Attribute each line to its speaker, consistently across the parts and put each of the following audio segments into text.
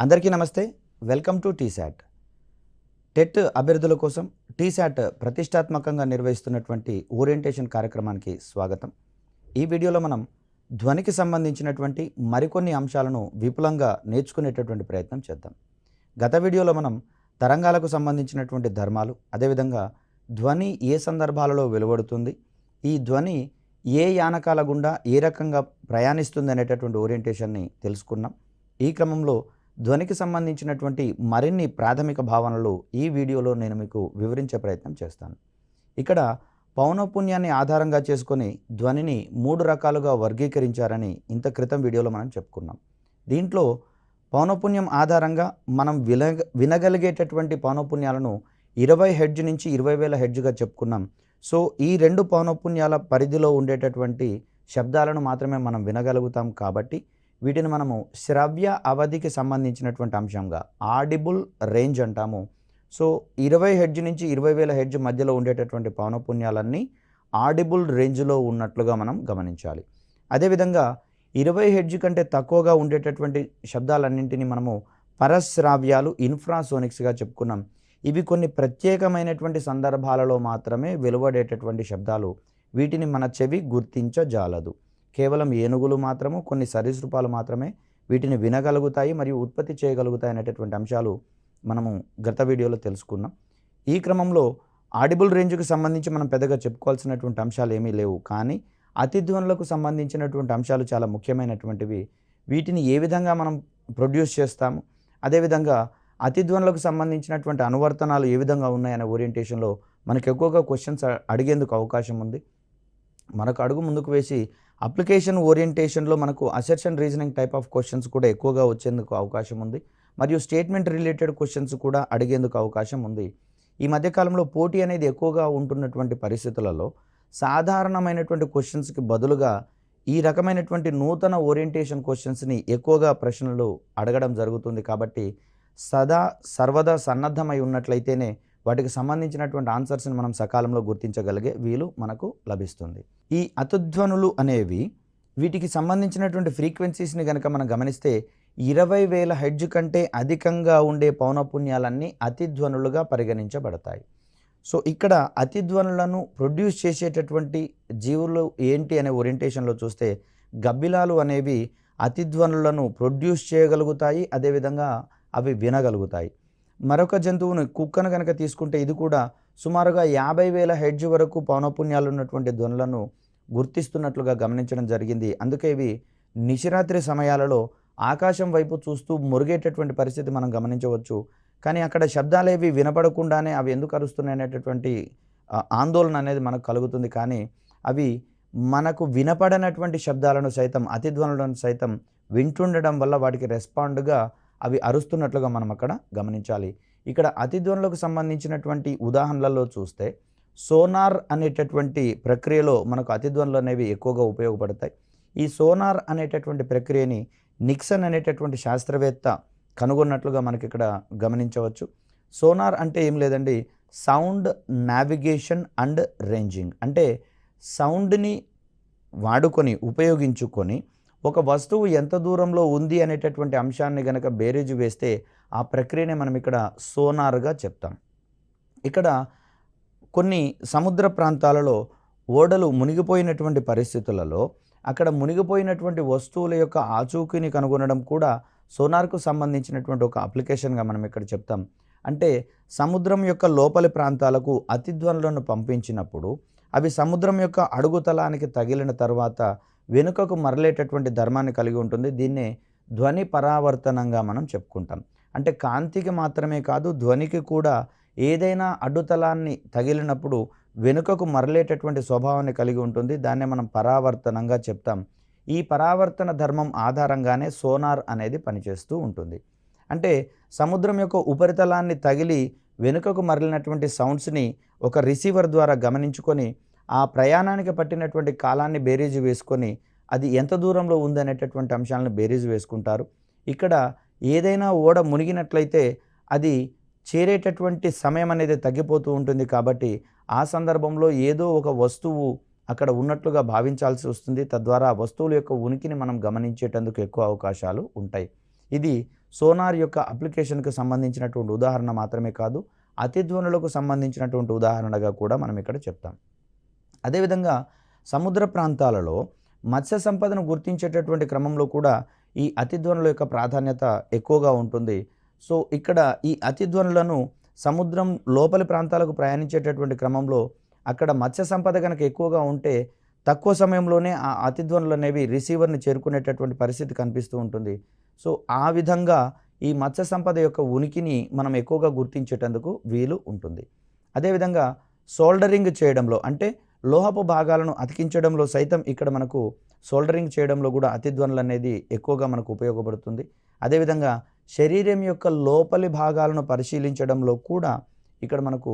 Speaker 1: అందరికీ నమస్తే. Welcome to T-SAT. TET అభ్యర్థుల కోసం టీశాట్ ప్రతిష్టాత్మకంగా నిర్వహిస్తున్నటువంటి ఓరియంటేషన్ కార్యక్రమానికి స్వాగతం. ఈ వీడియోలో మనం ధ్వనికి సంబంధించినటువంటి మరికొన్ని అంశాలను విపులంగా నేర్చుకునేటటువంటి ప్రయత్నం చేద్దాం. గత వీడియోలో మనం తరంగాలకు సంబంధించినటువంటి ధర్మాలు, అదేవిధంగా ధ్వని ఏ సందర్భాలలో వెలువడుతుంది, ఈ ధ్వని ఏ యానకాల గుండా ఏ రకంగా ప్రయాణిస్తుంది అనేటటువంటి ఓరియంటేషన్ని తెలుసుకున్నాం. ఈ క్రమంలో ధ్వనికి సంబంధించినటువంటి మరిన్ని ప్రాథమిక భావనలు ఈ వీడియోలో నేను మీకు వివరించే ప్రయత్నం చేస్తాను. ఇక్కడ పౌనఃపున్యాన్ని ఆధారంగా చేసుకొని ధ్వనిని 3 రకాలుగా వర్గీకరించారని ఇంత క్రితం వీడియోలో మనం చెప్పుకున్నాం. దీంట్లో పౌనఃపున్యం ఆధారంగా మనం వినగలిగేటటువంటి పౌనఃపున్యాలను 20 హెర్ట్జ్ నుంచి 20,000 హెర్ట్జ్గా చెప్పుకున్నాం. సో ఈ 2 పౌనఃపున్యాల పరిధిలో ఉండేటటువంటి శబ్దాలను మాత్రమే మనం వినగలుగుతాం. కాబట్టి వీటిని మనము శ్రవ్య అవధికి సంబంధించినటువంటి అంశంగా ఆడిబుల్ రేంజ్ అంటాము. సో 20 హెర్ట్జ్ నుంచి 20,000 హెర్ట్జ్ మధ్యలో ఉండేటటువంటి పౌనఃపున్యాలన్నీ ఆడిబుల్ రేంజ్లో ఉన్నట్లుగా మనం గమనించాలి. అదేవిధంగా 20 హెర్ట్జ్ కంటే తక్కువగా ఉండేటటువంటి శబ్దాలన్నింటినీ మనము పరశ్రావ్యాలు, ఇన్ఫ్రాసోనిక్స్గా చెప్పుకున్నాం. ఇవి కొన్ని ప్రత్యేకమైనటువంటి సందర్భాలలో మాత్రమే వెలువడేటటువంటి శబ్దాలు. వీటిని మన చెవి గుర్తించజాలదు. కేవలం ఏనుగులు మాత్రము, కొన్ని సరీసృపాలు మాత్రమే వీటిని వినగలుగుతాయి మరియు ఉత్పత్తి చేయగలుగుతాయి అనేటటువంటి అంశాలు మనము గత వీడియోలో తెలుసుకున్నాం. ఈ క్రమంలో ఆడిబుల్ రేంజ్కి సంబంధించి మనం పెద్దగా చెప్పుకోవాల్సినటువంటి అంశాలు ఏమీ లేవు. కానీ అతిధ్వనులకు సంబంధించినటువంటి అంశాలు చాలా ముఖ్యమైనటువంటివి. వీటిని ఏ విధంగా మనం ప్రొడ్యూస్ చేస్తాము, అదేవిధంగా అతిధ్వనులకు సంబంధించినటువంటి అనువర్తనాలు ఏ విధంగా ఉన్నాయనే ఓరియంటేషన్లో మనకు ఎక్కువగా క్వశ్చన్స్ అడిగేందుకు అవకాశం ఉంది. మనకు అడుగు ముందుకు వేసి అప్లికేషన్ ఓరియంటేషన్లో మనకు assertion reasoning type of questions కూడా ఎక్కువగా వచ్చేందుకు అవకాశం ఉంది. మరియు స్టేట్మెంట్ రిలేటెడ్ క్వశ్చన్స్ కూడా అడిగేందుకు అవకాశం ఉంది. ఈ మధ్యకాలంలో పోటీ అనేది ఎక్కువగా ఉంటున్నటువంటి పరిస్థితులలో సాధారణమైనటువంటి క్వశ్చన్స్కి బదులుగా ఈ రకమైనటువంటి నూతన ఓరియంటేషన్ క్వశ్చన్స్ని ఎక్కువగా ప్రశ్నలు అడగడం జరుగుతుంది. కాబట్టి సర్వదా సన్నద్ధమై ఉన్నట్లయితేనే వాటికి సంబంధించినటువంటి ఆన్సర్స్ని మనం సకాలంలో గుర్తించగలిగే వీలు మనకు లభిస్తుంది. ఈ అతిధ్వనులు అనేవి వీటికి సంబంధించినటువంటి ఫ్రీక్వెన్సీస్ని కనుక మనం గమనిస్తే 20,000 హెర్ట్జ్ కంటే అధికంగా ఉండే పౌనఃపున్యాలన్నీ అతిధ్వనులుగా పరిగణించబడతాయి. సో ఇక్కడ అతిధ్వనులను ప్రొడ్యూస్ చేసేటటువంటి జీవులు ఏంటి అనే ఓరియంటేషన్లో చూస్తే గబ్బిలాలు అనేవి అతిధ్వనులను ప్రొడ్యూస్ చేయగలుగుతాయి, అదేవిధంగా అవి వినగలుగుతాయి. మరొక జంతువును, కుక్కను కనుక తీసుకుంటే ఇది కూడా సుమారుగా 50,000 హెర్ట్జ్ వరకు పౌనఃపున్యాలు ఉన్నటువంటి ధ్వనులను గుర్తిస్తున్నట్లుగా గమనించడం జరిగింది. అందుకే ఇవి నిశిరాత్రి సమయాలలో ఆకాశం వైపు చూస్తూ మురిగేటటువంటి పరిస్థితి మనం గమనించవచ్చు. కానీ అక్కడ శబ్దాలేవి వినపడకుండానే అవి ఎందుకు అరుస్తున్నాయి అనేటటువంటి ఆందోళన అనేది మనకు కలుగుతుంది. కానీ అవి మనకు వినపడనటువంటి శబ్దాలను సైతం, అతిధ్వనులను సైతం వింటుండడం వల్ల వాటికి రెస్పాండ్గా అవి అరుస్తున్నట్లుగా మనం అక్కడ గమనించాలి. ఇక్కడ అతిధ్వనులకు సంబంధించినటువంటి ఉదాహరణలలో చూస్తే సోనార్ అనేటటువంటి ప్రక్రియలో మనకు అతిధ్వనులు అనేవి ఎక్కువగా ఉపయోగపడతాయి. ఈ సోనార్ అనేటటువంటి ప్రక్రియని నిక్సన్ అనేటటువంటి శాస్త్రవేత్త కనుగొన్నట్లుగా మనకి ఇక్కడ గమనించవచ్చు. సోనార్ అంటే ఏం లేదండి, సౌండ్ నావిగేషన్ అండ్ రేంజింగ్. అంటే సౌండ్ని వాడుకొని, ఉపయోగించుకొని ఒక వస్తువు ఎంత దూరంలో ఉంది అనేటటువంటి అంశాన్ని గనక బేరీజు వేస్తే ఆ ప్రక్రియనే మనం ఇక్కడ సోనార్గా చెప్తాం. ఇక్కడ కొన్ని సముద్ర ప్రాంతాలలో ఓడలు మునిగిపోయినటువంటి పరిస్థితులలో అక్కడ మునిగిపోయినటువంటి వస్తువుల యొక్క ఆచూకీని కనుగొనడం కూడా సోనార్కు సంబంధించినటువంటి ఒక అప్లికేషన్గా మనం ఇక్కడ చెప్తాం. అంటే సముద్రం యొక్క లోపలి ప్రాంతాలకు అతిధ్వనులను పంపించినప్పుడు అవి సముద్రం యొక్క అడుగుతలానికి తగిలిన తర్వాత వెనుకకు మరలేటటువంటి ధర్మాన్ని కలిగి ఉంటుంది. దీన్నే ధ్వని పరావర్తనంగా మనం చెప్పుకుంటాం. అంటే కాంతికి మాత్రమే కాదు, ధ్వనికి కూడా ఏదైనా అడ్డుతలాన్ని తగిలినప్పుడు వెనుకకు మరలేటటువంటి స్వభావాన్ని కలిగి ఉంటుంది. దాన్నే మనం పరావర్తనంగా చెప్తాం. ఈ పరావర్తన ధర్మం ఆధారంగానే సోనార్ అనేది పనిచేస్తూ ఉంటుంది. అంటే సముద్రం యొక్క ఉపరితలాన్ని తగిలి వెనుకకు మరలినటువంటి సౌండ్స్ని ఒక రిసీవర్ ద్వారా గమనించుకొని ఆ ప్రయాణానికి పట్టినటువంటి కాలాన్ని బేరీజు వేసుకొని అది ఎంత దూరంలో ఉందనేటటువంటి అంశాలను బేరీజు వేసుకుంటారు. ఇక్కడ ఏదైనా ఓడ మునిగినట్లయితే అది చేరేటటువంటి సమయం అనేది తగ్గిపోతూ ఉంటుంది. కాబట్టి ఆ సందర్భంలో ఏదో ఒక వస్తువు అక్కడ ఉన్నట్లుగా భావించాల్సి వస్తుంది. తద్వారా వస్తువుల యొక్క ఉనికిని మనం గమనించేటందుకు ఎక్కువ అవకాశాలు ఉంటాయి. ఇది సోనార్ యొక్క అప్లికేషన్కి సంబంధించినటువంటి ఉదాహరణ మాత్రమే కాదు, అతిధ్వనులకు సంబంధించినటువంటి ఉదాహరణగా కూడా మనం ఇక్కడ చెప్తాం. అదేవిధంగా సముద్ర ప్రాంతాలలో మత్స్య సంపదను గుర్తించేటటువంటి క్రమంలో కూడా ఈ అతిధ్వనుల యొక్క ప్రాధాన్యత ఎక్కువగా ఉంటుంది. సో ఇక్కడ ఈ అతిధ్వనులను సముద్రం లోపలి ప్రాంతాలకు ప్రయాణించేటటువంటి క్రమంలో అక్కడ మత్స్య సంపద కనుక ఎక్కువగా ఉంటే తక్కువ సమయంలోనే ఆ అతిధ్వనులు అనేవి రిసీవర్ని చేరుకునేటటువంటి పరిస్థితి కనిపిస్తూ ఉంటుంది. సో ఆ విధంగా ఈ మత్స్య సంపద యొక్క ఉనికిని మనం ఎక్కువగా గుర్తించేటందుకు వీలు ఉంటుంది. అదేవిధంగా సోల్డరింగ్ చేయడంలో అంటే లోహపు భాగాలను అతికించడంలో సైతం ఇక్కడ మనకు సోల్డరింగ్ చేయడంలో కూడా అతిధ్వనులు అనేది ఎక్కువగా మనకు ఉపయోగపడుతుంది. అదేవిధంగా శరీరం యొక్క లోపలి భాగాలను పరిశీలించడంలో కూడా ఇక్కడ మనకు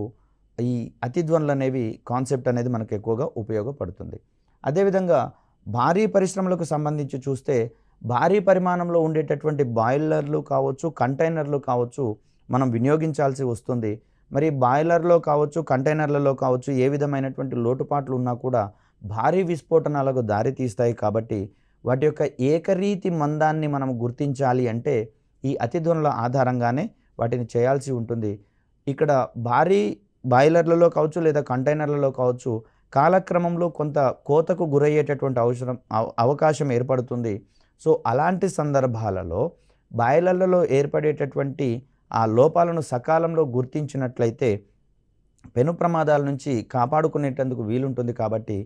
Speaker 1: ఈ అతిధ్వనులు అనేవి కాన్సెప్ట్ అనేది మనకు ఎక్కువగా ఉపయోగపడుతుంది. అదేవిధంగా భారీ పరిశ్రమలకు సంబంధించి చూస్తే భారీ పరిమాణంలో ఉండేటటువంటి బాయిలర్లు కావచ్చు, కంటైనర్లు కావచ్చు మనం వినియోగించాల్సి వస్తుంది. మరి బాయిలర్లో కావచ్చు, కంటైనర్లలో కావచ్చు ఏ విధమైనటువంటి లోటుపాట్లు ఉన్నా కూడా భారీ విస్ఫోటనాలకు దారితీస్తాయి. కాబట్టి వాటి యొక్క ఏకరీతి మందాన్ని మనం గుర్తించాలి అంటే ఈ అతిధ్వనుల ఆధారంగానే వాటిని చేయాల్సి ఉంటుంది. ఇక్కడ భారీ బాయిలర్లలో కావచ్చు లేదా కంటైనర్లలో కావచ్చు కాలక్రమంలో కొంత కోతకు గురయ్యేటటువంటి అవకాశం ఏర్పడుతుంది. సో అలాంటి సందర్భాలలో బాయిలర్లలో ఏర్పడేటటువంటి ఆ లోపాలను సకాలంలో గుర్తించినట్లయితే పెను ప్రమాదాల నుంచి కాపాడుకునేటందుకు వీలుంటుంది. కాబట్టి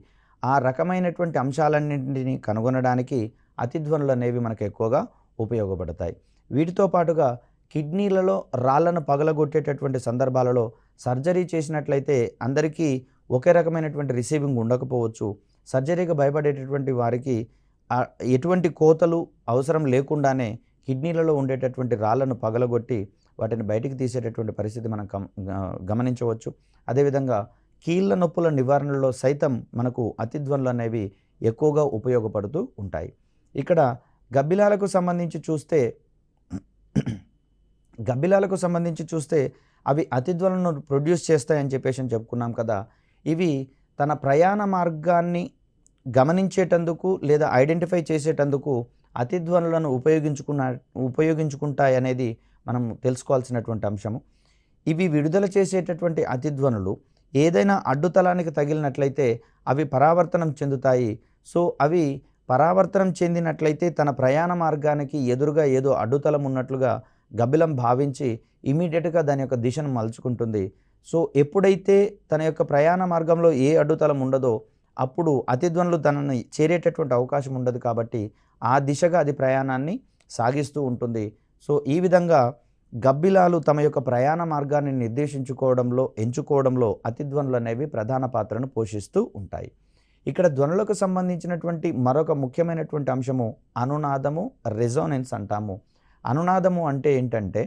Speaker 1: ఆ రకమైనటువంటి అంశాలన్నింటినీ కనుగొనడానికి అతిధ్వనులు అనేవి మనకు ఎక్కువగా ఉపయోగపడతాయి. వీటితో పాటుగా కిడ్నీలలో రాళ్లను పగలగొట్టేటటువంటి సందర్భాలలో సర్జరీ చేసినట్లయితే అందరికీ ఒకే రకమైనటువంటి రిసీవింగ్ ఉండకపోవచ్చు. సర్జరీకి భయపడేటటువంటి వారికి ఎటువంటి కోతలు అవసరం లేకుండానే కిడ్నీలలో ఉండేటటువంటి రాళ్లను పగలగొట్టి వాటిని బయటికి తీసేటటువంటి పరిస్థితి మనం గమనించవచ్చు. అదేవిధంగా కీళ్ళ నొప్పుల నివారణలో సైతం మనకు అతిధ్వనులు అనేవి ఎక్కువగా ఉపయోగపడుతూ ఉంటాయి. ఇక్కడ గబ్బిలాలకు సంబంధించి చూస్తే అవి అతిధ్వనులను ప్రొడ్యూస్ చేస్తాయని చెప్పేసి చెప్పుకున్నాం కదా. ఇవి తన ప్రయాణ మార్గాన్ని గమనించేటందుకు లేదా ఐడెంటిఫై చేసేటందుకు అతిధ్వనులను ఉపయోగించుకుంటాయి అనేది మనం తెలుసుకోవాల్సినటువంటి అంశము. ఇవి విడుదల చేసేటటువంటి అతిధ్వనులు ఏదైనా అడ్డుతలానికి తగిలినట్లయితే అవి పరావర్తనం చెందుతాయి. సో అవి పరావర్తనం చెందినట్లయితే తన ప్రయాణ మార్గానికి ఎదురుగా ఏదో అడ్డుతలం ఉన్నట్లుగా గబ్బిలం భావించి ఇమీడియట్గా దాని యొక్క దిశను మలుచుకుంటుంది. సో ఎప్పుడైతే తన యొక్క ప్రయాణ మార్గంలో ఏ అడ్డుతలం ఉండదో అప్పుడు అతిధ్వనులు తనని చేరేటటువంటి అవకాశం ఉండదు. కాబట్టి ఆ దిశగా అది ప్రయాణాన్ని సాగిస్తూ ఉంటుంది. సో ఈ విధంగా గబ్బిలాలు తమ యొక్క ప్రయాణ మార్గాన్ని ఎంచుకోవడంలో అతిధ్వనులు అనేవి ప్రధాన పాత్రను పోషిస్తూ ఉంటాయి. ఇక్కడ ధ్వనులకు సంబంధించినటువంటి మరొక ముఖ్యమైనటువంటి అంశము అనునాదము, రెజోనెన్స్ అంటాము. అనునాదము అంటే ఏంటంటే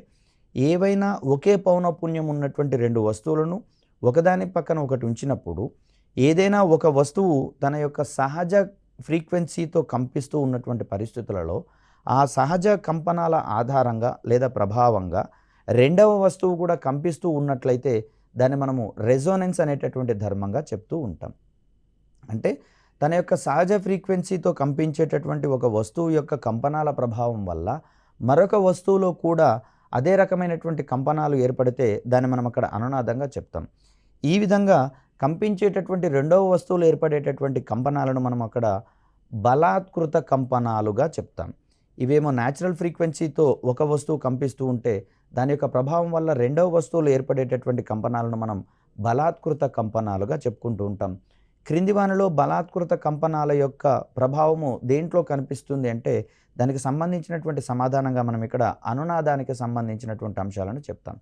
Speaker 1: ఏవైనా ఒకే పౌనఃపున్యం ఉన్నటువంటి రెండు వస్తువులను ఒకదాని పక్కన ఒకటి ఉంచినప్పుడు ఏదైనా ఒక వస్తువు తన యొక్క సహజ ఫ్రీక్వెన్సీతో కంపిస్తూ ఉన్నటువంటి పరిస్థితులలో ఆ సహజ కంపనాల ఆధారంగా లేదా ప్రభావంగా రెండవ వస్తువు కూడా కంపిస్తూ ఉన్నట్లయితే దాన్ని మనము రెజోనెన్స్ అనేటటువంటి ధర్మంగా చెప్తూ ఉంటాం. అంటే తన యొక్క సహజ ఫ్రీక్వెన్సీతో కంపించేటటువంటి ఒక వస్తువు యొక్క కంపనాల ప్రభావం వల్ల మరొక వస్తువులో కూడా అదే రకమైనటువంటి కంపనాలు ఏర్పడితే దాన్ని మనం అక్కడ అనునాదంగా చెప్తాం. ఈ విధంగా కంపించేటటువంటి రెండవ వస్తువులు ఏర్పడేటటువంటి కంపనాలను మనం అక్కడ బలాత్కృత కంపనాలుగా చెప్తాం. ఇవేమో న్యాచురల్ ఫ్రీక్వెన్సీతో ఒక వస్తువు కంపిస్తూ ఉంటే దాని యొక్క ప్రభావం వల్ల రెండవ వస్తువులు ఏర్పడేటటువంటి కంపనాలను మనం బలాత్కృత కంపనాలుగా చెప్పుకుంటూ ఉంటాం. క్రింది వానిలో బలాత్కృత కంపనాల యొక్క ప్రభావము దేంట్లో కనిపిస్తుంది అంటే దానికి సంబంధించినటువంటి సమాధానంగా మనం ఇక్కడ అనునాదానికి సంబంధించినటువంటి అంశాలను చెప్తాం.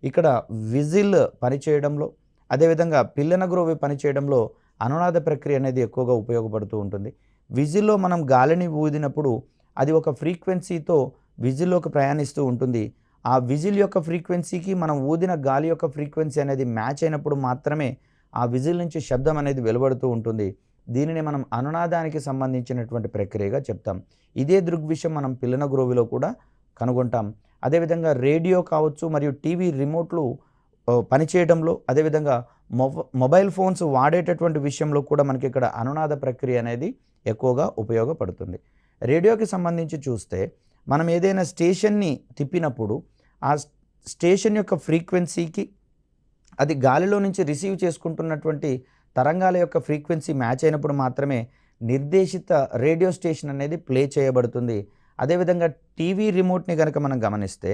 Speaker 1: ఇక్కడ విజిల్ పనిచేయడంలో అదేవిధంగా పిల్లన గ్రోవి పనిచేయడంలో అనునాద ప్రక్రియ అనేది ఎక్కువగా ఉపయోగపడుతూ ఉంటుంది. విజిల్లో మనం గాలిని ఊదినప్పుడు అది ఒక ఫ్రీక్వెన్సీతో విజిల్లోకి ప్రయాణిస్తూ ఉంటుంది. ఆ విజిల్ యొక్క ఫ్రీక్వెన్సీకి మనం ఊదిన గాలి యొక్క ఫ్రీక్వెన్సీ అనేది మ్యాచ్ అయినప్పుడు మాత్రమే ఆ విజిల్ నుంచి శబ్దం అనేది వెలువడుతూ ఉంటుంది. దీనిని మనం అనునాదానికి సంబంధించినటువంటి ప్రక్రియగా చెప్తాం. ఇదే దృగ్విషయం మనం పిల్లన గ్రోవిలో కూడా కనుగొంటాం. అదేవిధంగా రేడియో కావచ్చు మరియు టీవీ రిమోట్లు పనిచేయడంలో అదేవిధంగా మొబైల్ ఫోన్స్ వాడేటటువంటి విషయంలో కూడా మనకి ఇక్కడ అనునాద ప్రక్రియ అనేది ఎక్కువగా ఉపయోగపడుతుంది. రేడియోకి సంబంధించి చూస్తే మనం ఏదైనా స్టేషన్ని తిప్పినప్పుడు ఆ స్టేషన్ యొక్క ఫ్రీక్వెన్సీకి అది గాలిలో నుంచి రిసీవ్ చేసుకుంటున్నటువంటి తరంగాల యొక్క ఫ్రీక్వెన్సీ మ్యాచ్ అయినప్పుడు మాత్రమే నిర్దేశిత రేడియో స్టేషన్ అనేది ప్లే చేయబడుతుంది. అదేవిధంగా టీవీ రిమోట్ని కనుక మనం గమనిస్తే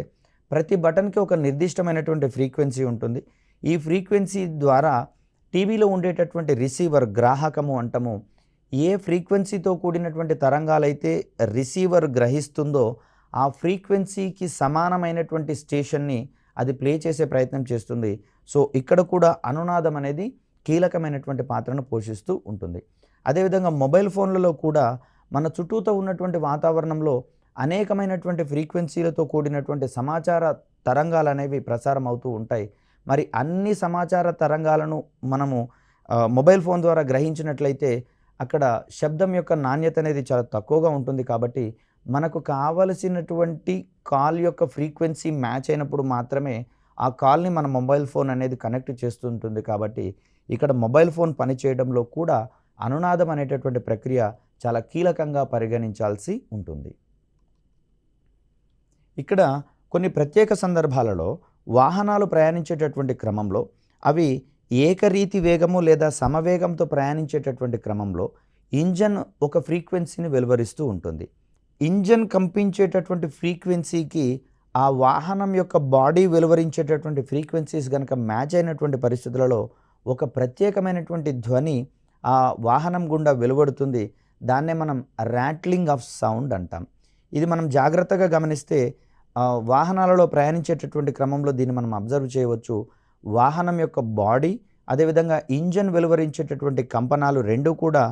Speaker 1: ప్రతి బటన్కి ఒక నిర్దిష్టమైనటువంటి ఫ్రీక్వెన్సీ ఉంటుంది. ఈ ఫ్రీక్వెన్సీ ద్వారా టీవీలో ఉండేటటువంటి రిసీవర్ గ్రాహకము అంటాము. ఏ ఫ్రీక్వెన్సీతో కూడినటువంటి తరంగాలైతే రిసీవర్ గ్రహిస్తుందో ఆ ఫ్రీక్వెన్సీకి సమానమైనటువంటి స్టేషన్ని అది ప్లే చేసే ప్రయత్నం చేస్తుంది. సో ఇక్కడ కూడా అనునాదం అనేది కీలకమైనటువంటి పాత్రను పోషిస్తూ ఉంటుంది. అదేవిధంగా మొబైల్ ఫోన్లలో కూడా మన చుట్టూతో ఉన్నటువంటి వాతావరణంలో అనేకమైనటువంటి ఫ్రీక్వెన్సీలతో కూడినటువంటి సమాచార తరంగాలు అనేవి ప్రసారం అవుతూ ఉంటాయి. మరి అన్ని సమాచార తరంగాలను మనము మొబైల్ ఫోన్ ద్వారా గ్రహించినట్లయితే అక్కడ శబ్దం యొక్క నాణ్యత అనేది చాలా తక్కువగా ఉంటుంది. కాబట్టి మనకు కావలసినటువంటి కాల్ యొక్క ఫ్రీక్వెన్సీ మ్యాచ్ అయినప్పుడు మాత్రమే ఆ కాల్ని మన మొబైల్ ఫోన్ అనేది కనెక్ట్ చేస్తుంటుంది. కాబట్టి ఇక్కడ మొబైల్ ఫోన్ పనిచేయడంలో కూడా అనునాదం అనేటటువంటి ప్రక్రియ చాలా కీలకంగా పరిగణించాల్సి ఉంటుంది. ఇక్కడ కొన్ని ప్రత్యేక సందర్భాలలో వాహనాలు ప్రయాణించేటటువంటి క్రమంలో అవి ఏకరీతి వేగము లేదా సమవేగంతో ప్రయాణించేటటువంటి క్రమంలో ఇంజన్ ఒక ఫ్రీక్వెన్సీని వెలువరిస్తూ ఉంటుంది. ఇంజన్ కంపించేటటువంటి ఫ్రీక్వెన్సీకి ఆ వాహనం యొక్క బాడీ వెలువరించేటటువంటి ఫ్రీక్వెన్సీస్ కనుక మ్యాచ్ అయినటువంటి పరిస్థితులలో ఒక ప్రత్యేకమైనటువంటి ధ్వని ఆ వాహనం గుండా వెలువడుతుంది. దాన్నే మనం ర్యాట్లింగ్ ఆఫ్ సౌండ్ అంటాం. ఇది మనం జాగ్రత్తగా గమనిస్తే వాహనాలలో ప్రయాణించేటటువంటి క్రమంలో దీన్ని మనం అబ్జర్వ్ చేయవచ్చు. వాహనం యొక్క బాడీ అదేవిధంగా ఇంజన్ వెలువరించేటటువంటి కంపనాలు రెండూ కూడా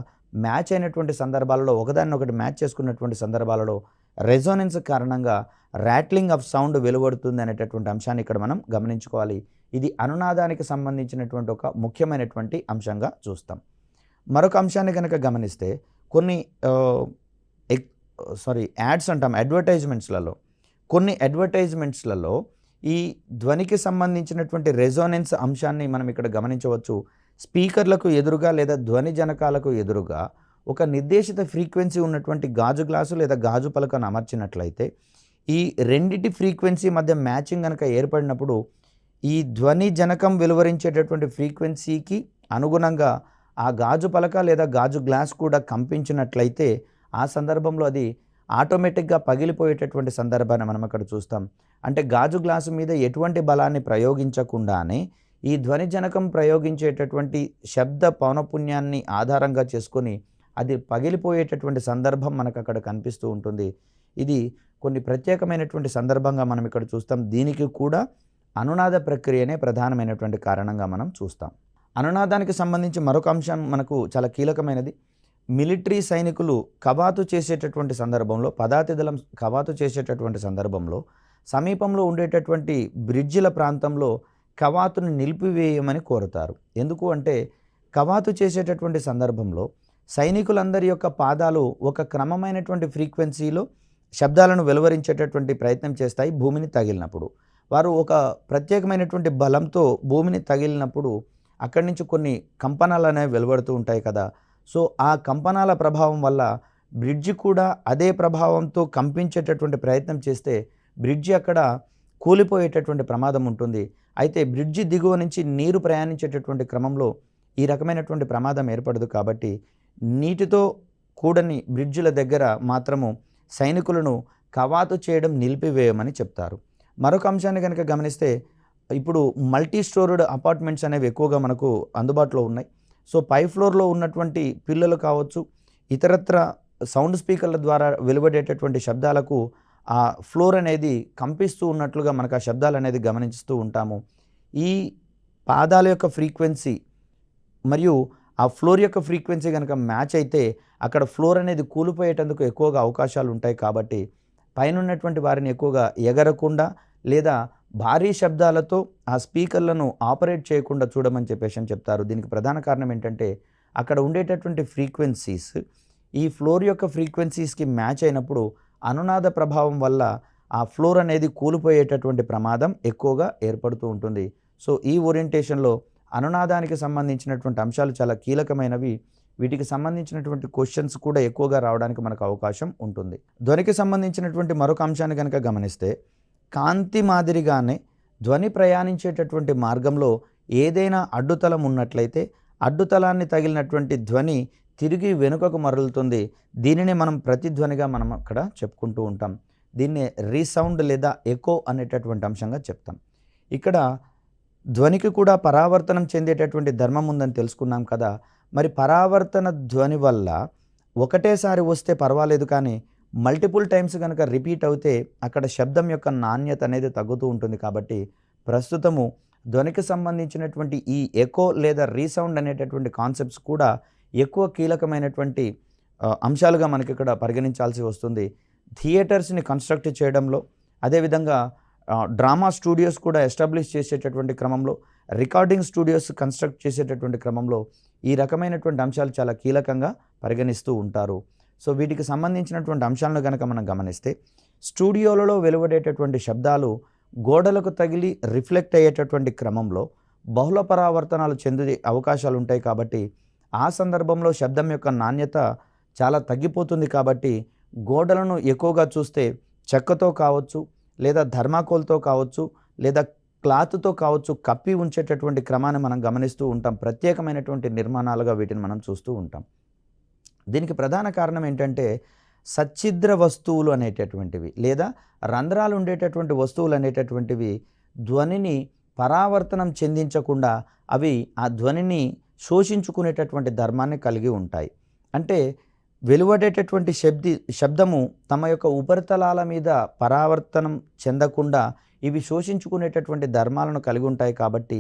Speaker 1: మ్యాచ్ అయినటువంటి సందర్భాలలో ఒకదాన్నొకటి మ్యాచ్ చేసుకున్నటువంటి సందర్భాలలో రెజోనెన్స్ కారణంగా ర్యాట్లింగ్ ఆఫ్ సౌండ్ వెలువడుతుంది అనేటటువంటి అంశాన్ని ఇక్కడ మనం గమనించుకోవాలి. ఇది అనునాదానికి సంబంధించినటువంటి ఒక ముఖ్యమైనటువంటి అంశంగా చూస్తాం. మరొక అంశాన్ని కనుక గమనిస్తే కొన్ని యాడ్స్ అంటాం, కొన్ని అడ్వర్టైజ్మెంట్స్లలో ఈ ధ్వనికి సంబంధించినటువంటి రెజోనెన్స్ అంశాన్ని మనం ఇక్కడ గమనించవచ్చు. స్పీకర్లకు ఎదురుగా లేదా ధ్వని జనకాలకు ఎదురుగా ఒక నిర్దేశిత ఫ్రీక్వెన్సీ ఉన్నటువంటి గాజు గ్లాసు లేదా గాజు పలకను అమర్చినట్లయితే ఈ రెండిటి ఫ్రీక్వెన్సీ మధ్య మ్యాచింగ్ కనుక ఏర్పడినప్పుడు ఈ ధ్వని జనకం వెలువరించేటటువంటి ఫ్రీక్వెన్సీకి అనుగుణంగా ఆ గాజు పలక లేదా గాజు గ్లాస్ కూడా కంపించినట్లయితే ఆ సందర్భంలో అది ఆటోమేటిక్గా పగిలిపోయేటటువంటి సందర్భాన్ని మనం అక్కడ చూస్తాం. అంటే గాజు గ్లాసు మీద ఎటువంటి బలాన్ని ప్రయోగించకుండానే ఈ ధ్వని జనకం ప్రయోగించేటటువంటి శబ్ద పౌనపున్యాన్ని ఆధారంగా చేసుకొని అది పగిలిపోయేటటువంటి సందర్భం మనకు అక్కడ కనిపిస్తూ ఉంటుంది. ఇది కొన్ని ప్రత్యేకమైనటువంటి సందర్భంగా మనం ఇక్కడ చూస్తాం. దీనికి కూడా అనునాద ప్రక్రియనే ప్రధానమైనటువంటి కారణంగా మనం చూస్తాం. అనునాదానికి సంబంధించి మరొక అంశం మనకు చాలా కీలకమైనది. మిలిటరీ సైనికులు కవాతు చేసేటటువంటి సందర్భంలో, పదాతిదళం కవాతు చేసేటటువంటి సందర్భంలో సమీపంలో ఉండేటటువంటి బ్రిడ్జిల ప్రాంతంలో కవాతును నిలిపివేయమని కోరుతారు. ఎందుకు అంటే కవాతు చేసేటటువంటి సందర్భంలో సైనికులందరి యొక్క పాదాలు ఒక క్రమమైనటువంటి ఫ్రీక్వెన్సీలో శబ్దాలను వెలువరించేటటువంటి ప్రయత్నం చేస్తాయి. భూమిని తగిలినప్పుడు వారు ఒక ప్రత్యేకమైనటువంటి బలంతో భూమిని తగిలినప్పుడు అక్కడి నుంచి కొన్ని కంపనాలు అనేవి వెలువడుతూ ఉంటాయి కదా. సో ఆ కంపనాల ప్రభావం వల్ల బ్రిడ్జి కూడా అదే ప్రభావంతో కంపించేటటువంటి ప్రయత్నం చేస్తే బ్రిడ్జి అక్కడ కూలిపోయేటటువంటి ప్రమాదం ఉంటుంది. అయితే బ్రిడ్జి దిగువ నుంచి నీరు ప్రయాణించేటటువంటి క్రమంలో ఈ రకమైనటువంటి ప్రమాదం ఏర్పడదు. కాబట్టి నీటితో కూడని బ్రిడ్జిల దగ్గర మాత్రము సైనికులను కవాతు చేయడం నిలిపివేయమని చెప్తారు. మరొక అంశాన్ని కనుక గమనిస్తే ఇప్పుడు మల్టీ స్టోర్డ్ అపార్ట్మెంట్స్ అనేవి ఎక్కువగా మనకు అందుబాటులో ఉన్నాయి. సో పై ఫ్లోర్లో ఉన్నటువంటి పిల్లలు కావచ్చు, ఇతరత్ర సౌండ్ స్పీకర్ల ద్వారా వెలువడేటటువంటి శబ్దాలకు ఆ ఫ్లోర్ అనేది కంపిస్తూ ఉన్నట్లుగా మనకు ఆ శబ్దాలు అనేది గమనిస్తూ ఉంటాము. ఈ పాదాల యొక్క ఫ్రీక్వెన్సీ మరియు ఆ ఫ్లోర్ యొక్క ఫ్రీక్వెన్సీ కనుక మ్యాచ్ అయితే అక్కడ ఫ్లోర్ అనేది కూలిపోయేటందుకు ఎక్కువగా అవకాశాలు ఉంటాయి. కాబట్టి పైన ఉన్నటువంటి వారిని ఎక్కువగా ఎగరకుండా లేదా భారీ శబ్దాలతో ఆ స్పీకర్లను ఆపరేట్ చేయకుండా చూడమని చెప్పేసి అని చెప్తారు. దీనికి ప్రధాన కారణం ఏంటంటే అక్కడ ఉండేటటువంటి ఫ్రీక్వెన్సీస్ ఈ ఫ్లోర్ యొక్క ఫ్రీక్వెన్సీస్కి మ్యాచ్ అయినప్పుడు అనునాద ప్రభావం వల్ల ఆ ఫ్లోర్ అనేది కూలిపోయేటటువంటి ప్రమాదం ఎక్కువగా ఏర్పడుతూ ఉంటుంది. సో ఈ ఓరియంటేషన్లో అనునాదానికి సంబంధించినటువంటి అంశాలు చాలా కీలకమైనవి. వీటికి సంబంధించినటువంటి క్వశ్చన్స్ కూడా ఎక్కువగా రావడానికి మనకు అవకాశం ఉంటుంది. ధ్వనికి సంబంధించినటువంటి మరొక అంశాన్ని కనుక గమనిస్తే, కాంతి మాదిరిగానే ధ్వని ప్రయాణించేటటువంటి మార్గంలో ఏదైనా అడ్డుతలం ఉన్నట్లయితే అడ్డుతలాన్ని తగిలినటువంటి ధ్వని తిరిగి వెనుకకు మరలుతుంది. దీనిని మనం ప్రతిధ్వనిగా మనం అక్కడ చెప్పుకుంటూ ఉంటాం. దీన్ని రీసౌండ్ లేదా ఎకో అనేటటువంటి అంశంగా చెప్తాం. ఇక్కడ ధ్వనికి కూడా పరావర్తనం చెందేటటువంటి ధర్మం ఉందని తెలుసుకున్నాం కదా. మరి పరావర్తన ధ్వని వల్ల ఒకటేసారి వస్తే పర్వాలేదు, కానీ మల్టిపుల్ టైమ్స్ కనుక రిపీట్ అవుతే అక్కడ శబ్దం యొక్క నాణ్యత అనేది తగ్గుతూ ఉంటుంది. కాబట్టి ప్రస్తుతము ధ్వనికి సంబంధించినటువంటి ఈ ఎకో లేదా రీసౌండ్ అనేటటువంటి కాన్సెప్ట్స్ కూడా ఎక్కువ కీలకమైనటువంటి అంశాలుగా మనకి ఇక్కడ పరిగణించాల్సి వస్తుంది. థియేటర్స్ని కన్స్ట్రక్ట్ చేయడంలో, అదేవిధంగా డ్రామా స్టూడియోస్ కూడా ఎస్టాబ్లిష్ చేసేటటువంటి క్రమంలో, రికార్డింగ్ స్టూడియోస్ కన్స్ట్రక్ట్ చేసేటటువంటి క్రమంలో ఈ రకమైనటువంటి అంశాలు చాలా కీలకంగా పరిగణిస్తూ ఉంటారు. సో వీటికి సంబంధించినటువంటి అంశాలను కనుక మనం గమనిస్తే, స్టూడియోలలో వెలువడేటటువంటి శబ్దాలు గోడలకు తగిలి రిఫ్లెక్ట్ అయ్యేటటువంటి క్రమంలో బహుళ పరావర్తనాలు చెందే అవకాశాలు ఉంటాయి. కాబట్టి ఆ సందర్భంలో శబ్దం యొక్క నాణ్యత చాలా తగ్గిపోతుంది. కాబట్టి గోడలను ఎక్కువగా చూస్తే చెక్కతో కావచ్చు, లేదా థర్మాకోల్తో కావచ్చు, లేదా క్లాత్తో కావచ్చు కప్పి ఉంచేటటువంటి క్రమాన్ని మనం గమనిస్తూ ఉంటాం. ప్రత్యేకమైనటువంటి నిర్మాణాలుగా వీటిని మనం చూస్తూ ఉంటాం. దీనికి ప్రధాన కారణం ఏంటంటే, సచ్ఛిద్ర వస్తువులు అనేటటువంటివి లేదా రంధ్రాలు ఉండేటటువంటి వస్తువులు అనేటటువంటివి ధ్వనిని పరావర్తనం చెందించకుండా అవి ఆ ధ్వనిని శోషించుకునేటటువంటి ధర్మాన్ని కలిగి ఉంటాయి. అంటే వెలువడేటటువంటి శబ్దము తమ యొక్క ఉపరితలాల మీద పరావర్తనం చెందకుండా ఇవి శోషించుకునేటటువంటి ధర్మాలను కలిగి ఉంటాయి. కాబట్టి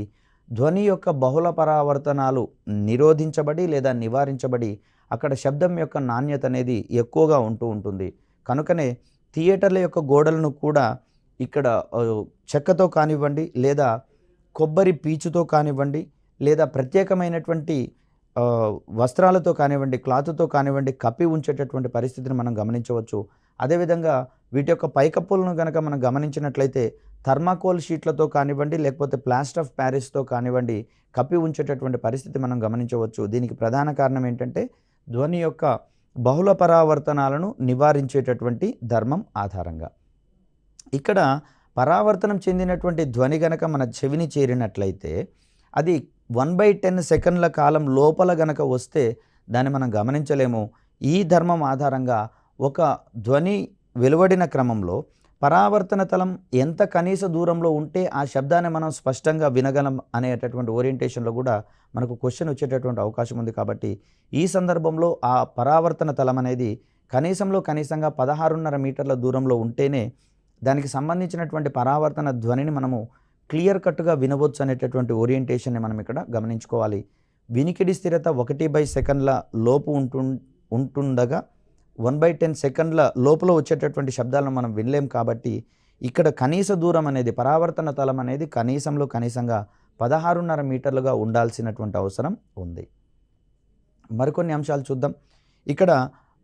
Speaker 1: ధ్వని యొక్క బహుళ పరావర్తనాలు నిరోధించబడి లేదా నివారించబడి అక్కడ శబ్దం యొక్క నాణ్యత అనేది ఎక్కువగా ఉంటూ ఉంటుంది. కనుకనే థియేటర్ల యొక్క గోడలను కూడా ఇక్కడ చెక్కతో కానివ్వండి, లేదా కొబ్బరి పీచుతో కానివ్వండి, లేదా ప్రత్యేకమైనటువంటి వస్త్రాలతో కానివ్వండి, క్లాత్తో కానివ్వండి కప్పి ఉంచేటటువంటి పరిస్థితిని మనం గమనించవచ్చు. అదేవిధంగా వీటి యొక్క పైకప్పులను కనుక మనం గమనించినట్లయితే థర్మాకోల్ షీట్లతో కానివ్వండి, లేకపోతే ప్లాస్టర్ ఆఫ్ ప్యారిస్తో కానివ్వండి కప్పి ఉంచేటటువంటి పరిస్థితి మనం గమనించవచ్చు. దీనికి ప్రధాన కారణం ఏంటంటే, ధ్వని యొక్క బహుళ పరావర్తనాలను నివారించేటటువంటి ధర్మం ఆధారంగా. ఇక్కడ పరావర్తనం చెందినటువంటి ధ్వని గనక మన చెవిని చేరినట్లయితే అది 1/10 సెకండ్ల కాలం లోపల గనక వస్తే దాన్ని మనం గమనించలేము. ఈ ధర్మం ఆధారంగా ఒక ధ్వని వెలువడిన క్రమంలో పరావర్తన తలం ఎంత కనీస దూరంలో ఉంటే ఆ శబ్దాన్ని మనం స్పష్టంగా వినగలం అనేటటువంటి ఓరియంటేషన్లో కూడా మనకు క్వశ్చన్ వచ్చేటటువంటి అవకాశం ఉంది. కాబట్టి ఈ సందర్భంలో ఆ పరావర్తన తలం అనేది కనీసంగా 16.5 మీటర్ల దూరంలో ఉంటేనే దానికి సంబంధించినటువంటి పరావర్తన ధ్వనిని మనము క్లియర్ కట్గా వినవచ్చు అనేటటువంటి ఓరియంటేషన్ని మనం ఇక్కడ గమనించుకోవాలి. వినికిడి స్థిరత 1 సెకండ్ల లోపు ఉంటుండగా 1/10 సెకండ్ల లోపల వచ్చేటటువంటి శబ్దాలను మనం వినలేం. కాబట్టి ఇక్కడ కనీస దూరం అనేది పరావర్తన తలం అనేది కనీసంగా 16.5 మీటర్లుగా ఉండాల్సినటువంటి అవసరం ఉంది. మరికొన్ని అంశాలు చూద్దాం. ఇక్కడ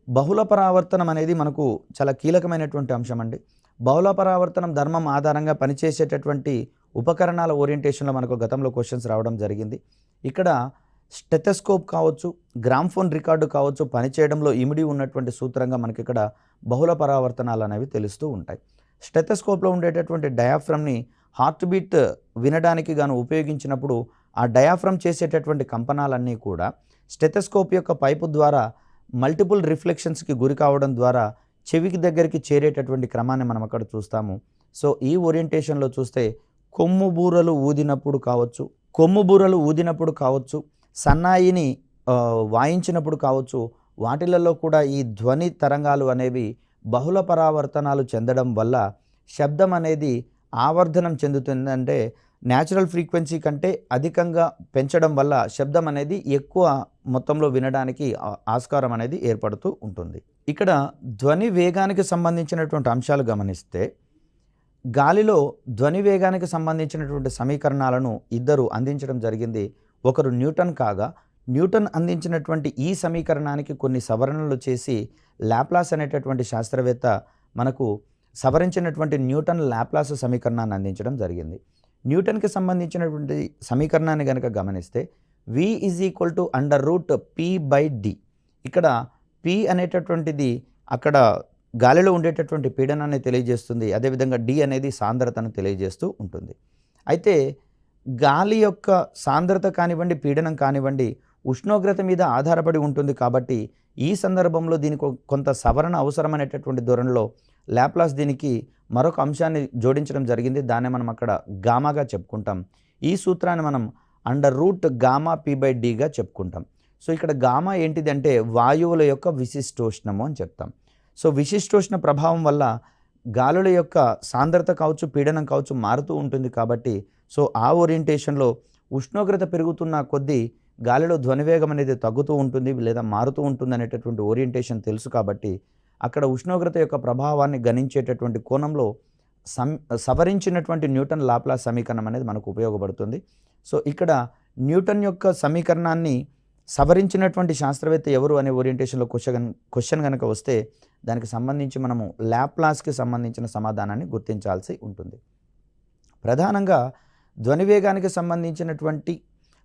Speaker 1: బహుళ పరావర్తనం అనేది మనకు చాలా కీలకమైనటువంటి అంశం అండి. బహుళ పరావర్తనం ధర్మం ఆధారంగా పనిచేసేటటువంటి ఉపకరణాల ఓరియంటేషన్లో మనకు గతంలో క్వశ్చన్స్ రావడం జరిగింది. ఇక్కడ స్టెథోస్కోప్ కావచ్చు, గ్రామ్ఫోన్ రికార్డు కావచ్చు, పనిచేయడంలో ఇమిడి ఉన్నటువంటి సూత్రంగా మనకి ఇక్కడ బహుళ పరావర్తనాలు అనేవి తెలుస్తూ ఉంటాయి. స్టెథోస్కోప్లో ఉండేటటువంటి డయాఫ్రమ్ని హార్ట్ బీట్ వినడానికి గాను ఉపయోగించినప్పుడు ఆ డయాఫ్రమ్ చేసేటటువంటి కంపనాలన్నీ కూడా స్టెథోస్కోప్ యొక్క పైపు ద్వారా మల్టిపుల్ రిఫ్లెక్షన్స్కి గురి కావడం ద్వారా చెవికి దగ్గరికి చేరేటటువంటి క్రమాన్ని మనం అక్కడ చూస్తాము. సో ఈ ఓరియంటేషన్లో చూస్తే కొమ్ము బూరలు ఊదినప్పుడు కావచ్చు, సన్నాయిని వాయించినప్పుడు కావచ్చు, వాటిలలో కూడా ఈ ధ్వని తరంగాలు అనేవి బహుళ పరావర్తనాలు చెందడం వల్ల శబ్దం అనేది ఆవర్ధనం చెందుతుందంటే న్యాచురల్ ఫ్రీక్వెన్సీ కంటే అధికంగా పెంచడం వల్ల శబ్దం అనేది ఎక్కువ మొత్తంలో వినడానికి ఆస్కారం అనేది ఏర్పడుతూ ఉంటుంది. ఇక్కడ ధ్వని వేగానికి సంబంధించినటువంటి అంశాలు గమనిస్తే, గాలిలో ధ్వని వేగానికి సంబంధించినటువంటి సమీకరణాలను ఇద్దరు అందించడం జరిగింది. ఒకరు న్యూటన్ కాగా, న్యూటన్ అందించినటువంటి ఈ సమీకరణానికి కొన్ని సవరణలు చేసి లాప్లాస్ అనేటటువంటి శాస్త్రవేత్త మనకు సవరించినటువంటి న్యూటన్ లాప్లాస్ సమీకరణాన్ని అందించడం జరిగింది. న్యూటన్కి సంబంధించినటువంటి సమీకరణాన్ని కనుక గమనిస్తే, V is equal to √P/D. ఇక్కడ P అనేటటువంటిది అక్కడ గాలిలో ఉండేటటువంటి పీడనాన్ని తెలియజేస్తుంది. అదేవిధంగా D అనేది సాంద్రతను తెలియజేస్తూ ఉంటుంది. అయితే గాలి యొక్క సాంద్రత కానివ్వండి, పీడనం కానివ్వండి, ఉష్ణోగ్రత మీద ఆధారపడి ఉంటుంది కాబట్టి ఈ సందర్భంలో దీనికి కొంత సవరణ అవసరమైనటువంటి ధోరణిలో లాప్లాస్ దీనికి మరొక అంశాన్ని జోడించడం జరిగింది. దాన్ని మనం అక్కడ గామాగా చెప్పుకుంటాం. ఈ సూత్రాన్ని మనం √P/Dగా చెప్పుకుంటాం. సో ఇక్కడ గామా ఏంటిదంటే వాయువుల యొక్క విశిష్టోష్ణము అని చెప్తాం. సో విశిష్టోష్ణ ప్రభావం వల్ల గాలుల యొక్క సాంద్రత కావచ్చు, పీడనం కావచ్చు మారుతూ ఉంటుంది కాబట్టి సో ఆ ఓరియంటేషన్లో ఉష్ణోగ్రత పెరుగుతున్న కొద్దీ గాలిలో ధ్వనివేగం అనేది తగ్గుతూ ఉంటుంది లేదా మారుతూ ఉంటుంది అనేటటువంటి ఓరియంటేషన్ తెలుసు కాబట్టి అక్కడ ఉష్ణోగ్రత యొక్క ప్రభావాన్ని గణించేటటువంటి కోణంలో సవరించినటువంటి న్యూటన్ లాప్లాస్ సమీకరణం అనేది మనకు ఉపయోగపడుతుంది. సో ఇక్కడ న్యూటన్ యొక్క సమీకరణాన్ని సవరించినటువంటి శాస్త్రవేత్త ఎవరు అనే ఓరియంటేషన్లో క్వశ్చన్ కనుక వస్తే దానికి సంబంధించి మనము లాప్లాస్కి సంబంధించిన సమాధానాన్ని గుర్తించాల్సి ఉంటుంది. ప్రధానంగా ధ్వనివేగానికి సంబంధించినటువంటి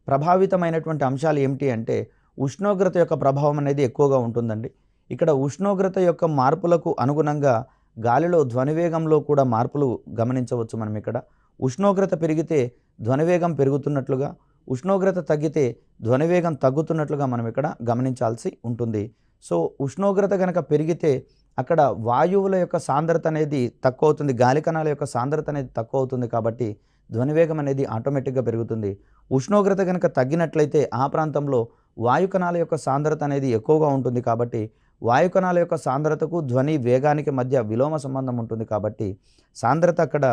Speaker 1: ప్రభావితమైనటువంటి అంశాలు ఏమిటి అంటే ఉష్ణోగ్రత యొక్క ప్రభావం అనేది ఎక్కువగా ఉంటుందండి. ఇక్కడ ఉష్ణోగ్రత యొక్క మార్పులకు అనుగుణంగా గాలిలో ధ్వనివేగంలో కూడా మార్పులు గమనించవచ్చు. మనం ఇక్కడ ఉష్ణోగ్రత పెరిగితే ధ్వనివేగం పెరుగుతున్నట్లుగా, ఉష్ణోగ్రత తగ్గితే ధ్వనివేగం తగ్గుతున్నట్లుగా మనం ఇక్కడ గమనించాల్సి ఉంటుంది. సో ఉష్ణోగ్రత కనుక పెరిగితే అక్కడ వాయువుల యొక్క సాంద్రత అనేది తక్కువ అవుతుంది, గాలి కణాల యొక్క సాంద్రత అనేది తక్కువ అవుతుంది కాబట్టి ధ్వనివేగం అనేది ఆటోమేటిక్గా పెరుగుతుంది. ఉష్ణోగ్రత కనుక తగ్గినట్లయితే ఆ ప్రాంతంలో వాయు కణాల యొక్క సాంద్రత అనేది ఎక్కువగా ఉంటుంది కాబట్టి వాయు కణాల యొక్క సాంద్రతకు ధ్వని వేగానికి మధ్య విలోమ సంబంధం ఉంటుంది కాబట్టి సాంద్రత అక్కడ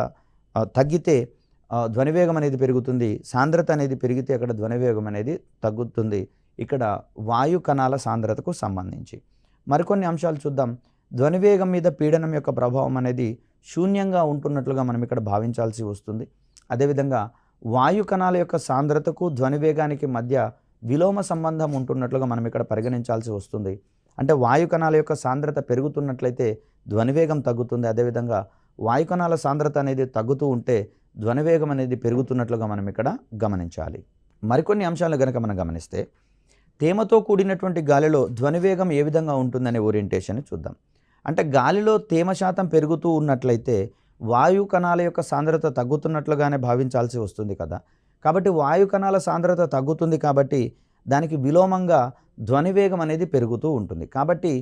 Speaker 1: తగ్గితే ధ్వనివేగం అనేది పెరుగుతుంది, సాంద్రత అనేది పెరిగితే అక్కడ ధ్వనివేగం అనేది తగ్గుతుంది. ఇక్కడ వాయు కణాల సాంద్రతకు సంబంధించి మరికొన్ని అంశాలు చూద్దాం. ధ్వనివేగం మీద పీడనం యొక్క ప్రభావం అనేది శూన్యంగా ఉంటున్నట్లుగా మనం ఇక్కడ భావించాల్సి వస్తుంది. అదేవిధంగా వాయు కణాల యొక్క సాంద్రతకు ధ్వనివేగానికి మధ్య విలోమ సంబంధం ఉంటున్నట్లుగా మనం ఇక్కడ పరిగణించాల్సి వస్తుంది. అంటే వాయు కణాల యొక్క సాంద్రత పెరుగుతున్నట్లయితే ధ్వనివేగం తగ్గుతుంది. అదేవిధంగా వాయు కణాల సాంద్రత అనేది తగ్గుతూ ఉంటే ధ్వనివేగం అనేది పెరుగుతున్నట్లుగా మనం ఇక్కడ గమనించాలి. మరికొన్ని అంశాలు కనుక మనం గమనిస్తే తేమతో కూడినటువంటి గాలిలో ధ్వనివేగం ఏ విధంగా ఉంటుందనే ఓరియంటేషన్ చూద్దాం. అంటే గాలిలో తేమ శాతం పెరుగుతూ ఉన్నట్లయితే వాయు కణాల యొక్క సాంద్రత తగ్గుతున్నట్లుగానే భావించాల్సి వస్తుంది కదా. కాబట్టి వాయు కణాల సాంద్రత తగ్గుతుంది కాబట్టి దానికి విలోమంగా ధ్వనివేగం అనేది పెరుగుతూ ఉంటుంది. కాబట్టి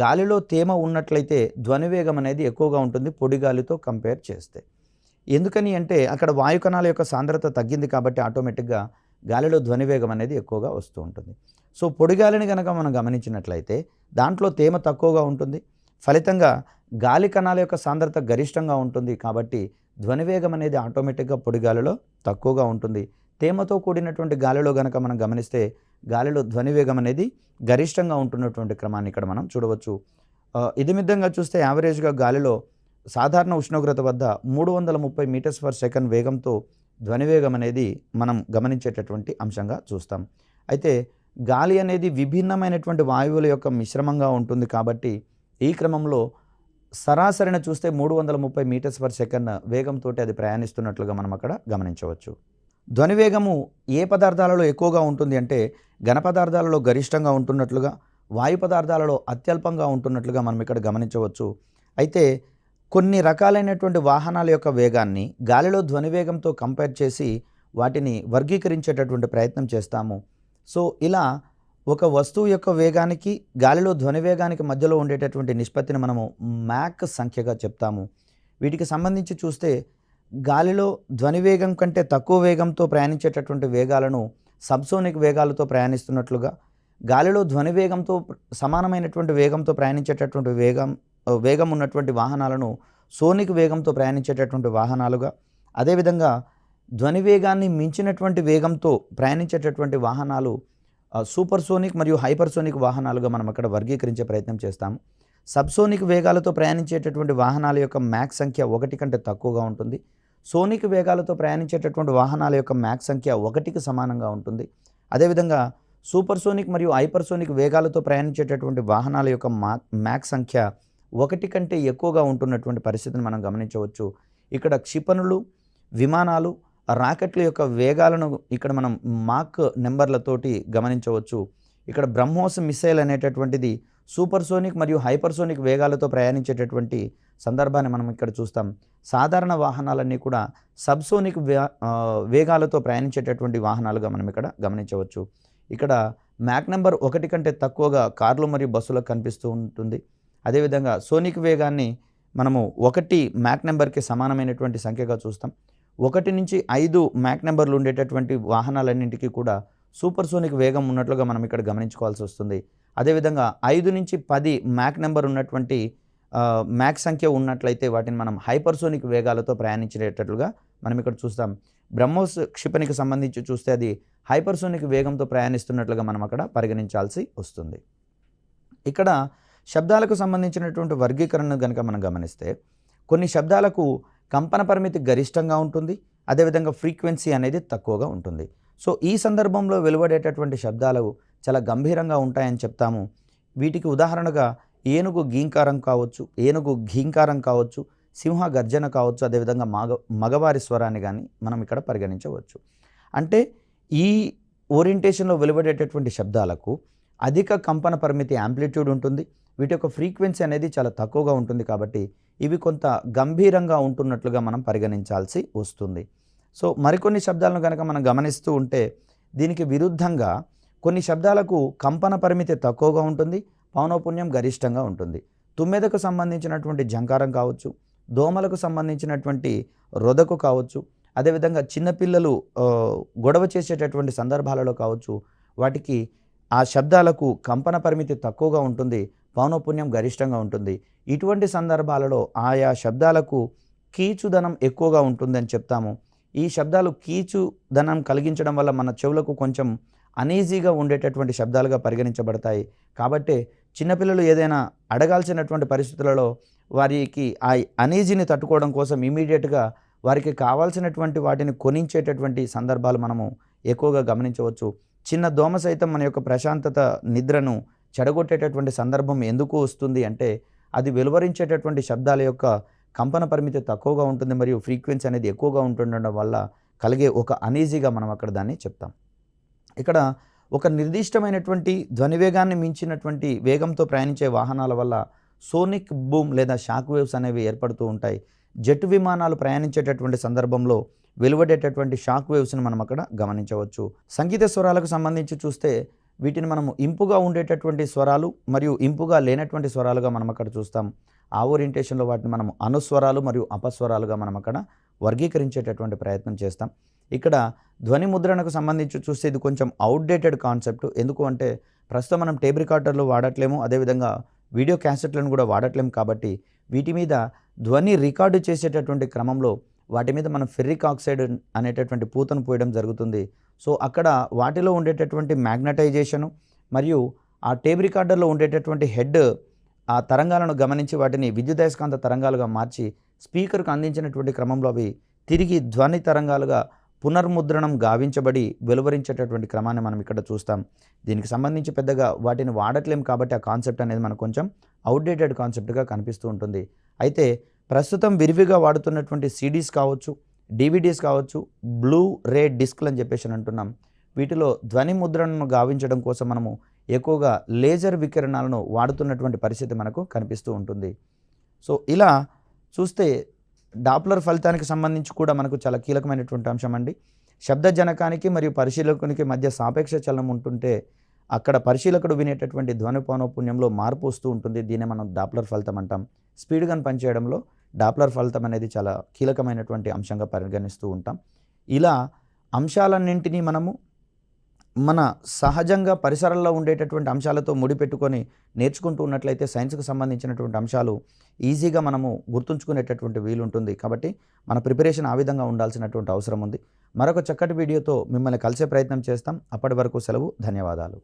Speaker 1: గాలిలో తేమ ఉన్నట్లయితే ధ్వనివేగం అనేది ఎక్కువగా ఉంటుంది పొడి గాలితో కంపేర్ చేస్తే. ఎందుకని అంటే అక్కడ వాయు కణాల యొక్క సాంద్రత తగ్గింది కాబట్టి ఆటోమేటిక్గా గాలిలో ధ్వనివేగం అనేది ఎక్కువగా వస్తూ ఉంటుంది. సో పొడి గాలిని కనుక మనం గమనించినట్లయితే దాంట్లో తేమ తక్కువగా ఉంటుంది, ఫలితంగా గాలి కణాల యొక్క సాంద్రత గరిష్టంగా ఉంటుంది కాబట్టి ధ్వనివేగం అనేది ఆటోమేటిక్గా పొడి గాలిలో తక్కువగా ఉంటుంది. తేమతో కూడినటువంటి గాలిలో కనుక మనం గమనిస్తే గాలిలో ధ్వనివేగం అనేది గరిష్టంగా ఉంటున్నటువంటి క్రమాన్ని ఇక్కడ మనం చూడవచ్చు. ఇది మిద్దంగా చూస్తే యావరేజ్గా గాలిలో సాధారణ ఉష్ణోగ్రత వద్ద 330 మీటర్స్ పర్ సెకండ్ వేగంతో ధ్వనివేగం అనేది మనం గమనించేటటువంటి అంశంగా చూస్తాం. అయితే గాలి అనేది విభిన్నమైనటువంటి వాయువుల యొక్క మిశ్రమంగా ఉంటుంది కాబట్టి ఈ క్రమంలో సరాసరిని చూస్తే 330 మీటర్స్ పర్ సెకండ్ వేగంతో అది ప్రయాణిస్తున్నట్లుగా మనం అక్కడ గమనించవచ్చు. ధ్వనివేగము ఏ పదార్థాలలో ఎక్కువగా ఉంటుంది అంటే ఘన పదార్థాలలో గరిష్టంగా ఉంటున్నట్లుగా, వాయు పదార్థాలలో అత్యల్పంగా ఉంటున్నట్లుగా మనం ఇక్కడ గమనించవచ్చు. అయితే కొన్ని రకాలైనటువంటి వాహనాల యొక్క వేగాన్ని గాలిలో ధ్వనివేగంతో కంపేర్ చేసి వాటిని వర్గీకరించేటటువంటి ప్రయత్నం చేస్తాము. సో ఇలా ఒక వస్తువు యొక్క వేగానికి గాలిలో ధ్వనివేగానికి మధ్యలో ఉండేటటువంటి నిష్పత్తిని మనము మ్యాక్ సంఖ్యగా చెప్తాము. వీటికి సంబంధించి చూస్తే గాలిలో ధ్వనివేగం కంటే తక్కువ వేగంతో ప్రయాణించేటటువంటి వేగాలను సబ్సోనిక్ వేగాలతో ప్రయాణిస్తున్నట్లుగా, గాలిలో ధ్వనివేగంతో సమానమైనటువంటి వేగంతో ప్రయాణించేటటువంటి వేగం ఉన్నటువంటి వాహనాలను సోనిక్ వేగంతో ప్రయాణించేటటువంటి వాహనాలుగా, అదేవిధంగా ధ్వనివేగాన్ని మించినటువంటి వేగంతో ప్రయాణించేటటువంటి వాహనాలు సూపర్సోనిక్ మరియు హైపర్సోనిక్ వాహనాలుగా మనం అక్కడ వర్గీకరించే ప్రయత్నం చేస్తాము. సబ్సోనిక్ వేగాలతో ప్రయాణించేటటువంటి వాహనాల యొక్క మ్యాక్ సంఖ్య 1 కంటే తక్కువగా ఉంటుంది. సోనిక్ వేగాలతో ప్రయాణించేటటువంటి వాహనాల యొక్క మ్యాక్ సంఖ్య 1కి సమానంగా ఉంటుంది. అదేవిధంగా సూపర్సోనిక్ మరియు హైపర్సోనిక్ వేగాలతో ప్రయాణించేటటువంటి వాహనాల యొక్క మ్యాక్ సంఖ్య 1 కంటే ఎక్కువగా ఉంటున్నటువంటి పరిస్థితిని మనం గమనించవచ్చు. ఇక్కడ క్షిపణులు, విమానాలు, రాకెట్ల యొక్క వేగాలను ఇక్కడ మనం మాక్ నెంబర్లతోటి గమనించవచ్చు. ఇక్కడ బ్రహ్మోస్ మిస్సైల్ అనేటటువంటిది సూపర్సోనిక్ మరియు హైపర్సోనిక్ వేగాలతో ప్రయాణించేటటువంటి సందర్భాన్ని మనం ఇక్కడ చూస్తాం. సాధారణ వాహనాలన్నీ కూడా సబ్సోనిక్ వేగాలతో ప్రయాణించేటటువంటి వాహనాలుగా మనం ఇక్కడ గమనించవచ్చు. ఇక్కడ మ్యాక్ నెంబర్ 1 కంటే తక్కువగా కార్లు మరియు బస్సులకు కనిపిస్తూ ఉంటుంది. అదేవిధంగా సోనిక్ వేగాన్ని మనము 1 మ్యాక్ నెంబర్కి సమానమైనటువంటి సంఖ్యగా చూస్తాం. 1 నుంచి 5 మ్యాక్ నెంబర్లు ఉండేటటువంటి వాహనాలన్నింటికీ కూడా సూపర్సోనిక్ వేగం ఉన్నట్లుగా మనం ఇక్కడ గమనించుకోవాల్సి వస్తుంది. అదేవిధంగా 5 నుంచి 10 మ్యాక్ నెంబర్ ఉన్నటువంటి మ్యాక్ సంఖ్య ఉన్నట్లయితే వాటిని మనం హైపర్సోనిక్ వేగాలతో ప్రయాణించేటట్లుగా మనం ఇక్కడ చూస్తాం. బ్రహ్మోస్ క్షిపణికి సంబంధించి చూస్తే అది హైపర్సోనిక్ వేగంతో ప్రయాణిస్తున్నట్లుగా మనం అక్కడ పరిగణించాల్సి వస్తుంది. ఇక్కడ శబ్దాలకు సంబంధించినటువంటి వర్గీకరణను కనుక మనం గమనిస్తే కొన్ని శబ్దాలకు కంపన పరిమితి గరిష్టంగా ఉంటుంది. అదేవిధంగా ఫ్రీక్వెన్సీ అనేది తక్కువగా ఉంటుంది. సో ఈ సందర్భంలో వెలువడేటటువంటి శబ్దాలు చాలా గంభీరంగా ఉంటాయని చెప్తాము. వీటికి ఉదాహరణగా ఏనుగు గీంకారం కావచ్చు, ఏనుగు ఘీంకారం కావచ్చు, సింహ గర్జన కావచ్చు, అదేవిధంగా మగవారి స్వరాన్ని కానీ మనం ఇక్కడ పరిగణించవచ్చు. అంటే ఈ ఓరియంటేషన్లో వెలువడేటటువంటి శబ్దాలకు అధిక కంపన పరిమితి యాంప్లిట్యూడ్ ఉంటుంది. వీటి యొక్క ఫ్రీక్వెన్సీ అనేది చాలా తక్కువగా ఉంటుంది. కాబట్టి ఇవి కొంత గంభీరంగా ఉంటున్నట్లుగా మనం పరిగణించాల్సి వస్తుంది. సో మరికొన్ని శబ్దాలను కనుక మనం గమనిస్తూ ఉంటే దీనికి విరుద్ధంగా కొన్ని శబ్దాలకు కంపన పరిమితి తక్కువగా ఉంటుంది, పౌనఃపున్యం గరిష్టంగా ఉంటుంది. తుమ్మెదకు సంబంధించినటువంటి జంకారం కావచ్చు, దోమలకు సంబంధించినటువంటి రొదకు కావచ్చు, అదేవిధంగా చిన్నపిల్లలు గొడవ చేసేటటువంటి సందర్భాలలో కావచ్చు, వాటికి ఆ శబ్దాలకు కంపన పరిమితి తక్కువగా ఉంటుంది, పౌనఃపున్యం గరిష్టంగా ఉంటుంది. ఇటువంటి సందర్భాలలో ఆయా శబ్దాలకు కీచుదనం ఎక్కువగా ఉంటుందని చెప్తాము. ఈ శబ్దాలు కీచుదనం కలిగించడం వల్ల మన చెవులకు కొంచెం అనీజీగా ఉండేటటువంటి శబ్దాలుగా పరిగణించబడతాయి. కాబట్టి చిన్నపిల్లలు ఏదైనా అడగాల్సినటువంటి పరిస్థితులలో వారికి ఆ అనీజీని తట్టుకోవడం కోసం ఇమీడియట్గా వారికి కావాల్సినటువంటి వాటిని కొనించేటటువంటి సందర్భాలు మనము ఎక్కువగా గమనించవచ్చు. చిన్న దోమ సైతం మన యొక్క ప్రశాంతత నిద్రను చెడగొట్టేటటువంటి సందర్భం ఎందుకు వస్తుంది అంటే అది వెలువరించేటటువంటి శబ్దాల యొక్క కంపన పరిమితి తక్కువగా ఉంటుంది మరియు ఫ్రీక్వెన్సీ అనేది ఎక్కువగా ఉంటుండడం వల్ల కలిగే ఒక అనీజీగా మనం అక్కడ దాన్ని చెప్తాం. ఇక్కడ ఒక నిర్దిష్టమైనటువంటి ధ్వనివేగాన్ని మించినటువంటి వేగంతో ప్రయాణించే వాహనాల వల్ల సోనిక్ బూమ్ లేదా షాక్ వేవ్స్ అనేవి ఏర్పడుతూ ఉంటాయి. జెట్ విమానాలు ప్రయాణించేటటువంటి సందర్భంలో వెలువడేటటువంటి షాక్ వేవ్స్ని మనం అక్కడ గమనించవచ్చు. సంగీత స్వరాలకు సంబంధించి చూస్తే వీటిని మనము ఇంపుగా ఉండేటటువంటి స్వరాలు మరియు ఇంపుగా లేనటువంటి స్వరాలుగా మనం అక్కడ చూస్తాం. ఆ ఓరియంటేషన్లో వాటిని మనం అనుస్వరాలు మరియు అపస్వరాలుగా మనం అక్కడ వర్గీకరించేటటువంటి ప్రయత్నం చేస్తాం. ఇక్కడ ధ్వని ముద్రణకు సంబంధించి చూస్తే ఇది కొంచెం అవుట్డేటెడ్ కాన్సెప్ట్. ఎందుకు అంటే ప్రస్తుతం మనం టేప్ రికార్డర్లు వాడట్లేము, అదేవిధంగా వీడియో క్యాసెట్లను కూడా వాడట్లేము. కాబట్టి వీటి మీద ధ్వని రికార్డు చేసేటటువంటి క్రమంలో వాటి మీద మనం ఫెర్రిక్ ఆక్సైడ్ అనేటటువంటి పూతను పోయడం జరుగుతుంది. సో అక్కడ వాటిలో ఉండేటటువంటి మ్యాగ్నటైజేషను మరియు ఆ టేప్ రికార్డర్లో ఉండేటటువంటి హెడ్ ఆ తరంగాలను గమనించి వాటిని విద్యుదయస్కాంత తరంగాలుగా మార్చి స్పీకర్కు అందించినటువంటి క్రమంలో అవి తిరిగి ధ్వని తరంగాలుగా పునర్ముద్రణం గావించబడి వెలువరించేటటువంటి క్రమాన్ని మనం ఇక్కడ చూస్తాం. దీనికి సంబంధించి పెద్దగా వాటిని వాడట్లేం కాబట్టి ఆ కాన్సెప్ట్ అనేది మనకు కొంచెం అవుట్డేటెడ్ కాన్సెప్ట్గా కనిపిస్తూ ఉంటుంది. అయితే ప్రస్తుతం విరివిగా వాడుతున్నటువంటి సిడీస్ కావచ్చు, డివిడీస్ కావచ్చు, బ్లూ రే డిస్క్లు అని చెప్పేసి అంటున్నాం. వీటిలో ధ్వని ముద్రణను గావించడం కోసం మనము ఎక్కువగా లేజర్ వికిరణాలను వాడుతున్నటువంటి పరిస్థితి మనకు కనిపిస్తూ ఉంటుంది. సో ఇలా చూస్తే డాప్లర్ ఫలితానికి సంబంధించి కూడా మనకు చాలా కీలకమైనటువంటి అంశం అండి. శబ్ద జనకానికి మరియు పరిశీలకునికి మధ్య సాపేక్ష చలనం ఉంటుంటే అక్కడ పరిశీలకుడు వినేటటువంటి ధ్వని పౌనఃపున్యంలో మార్పు వస్తూ ఉంటుంది. దీన్ని మనం డాప్లర్ ఫలితం అంటాం. స్పీడ్ గన్ పనిచేయడంలో డాప్లర్ ఫలితం అనేది చాలా కీలకమైనటువంటి అంశంగా పరిగణిస్తూ ఉంటాం. ఇలా అంశాలన్నింటినీ మనము మన సహజంగా పరిసరాల్లో ఉండేటటువంటి అంశాలతో ముడిపెట్టుకొని నేర్చుకుంటూ ఉన్నట్లయితే సైన్స్కి సంబంధించినటువంటి అంశాలు ఈజీగా మనము గుర్తుంచుకునేటటువంటి వీలుంటుంది. కాబట్టి మన ప్రిపరేషన్ ఆ విధంగా ఉండాల్సినటువంటి అవసరం ఉంది. మరొక చక్కటి వీడియోతో మిమ్మల్ని కలిసే ప్రయత్నం చేస్తాం. అప్పటి వరకు సెలవు. ధన్యవాదాలు.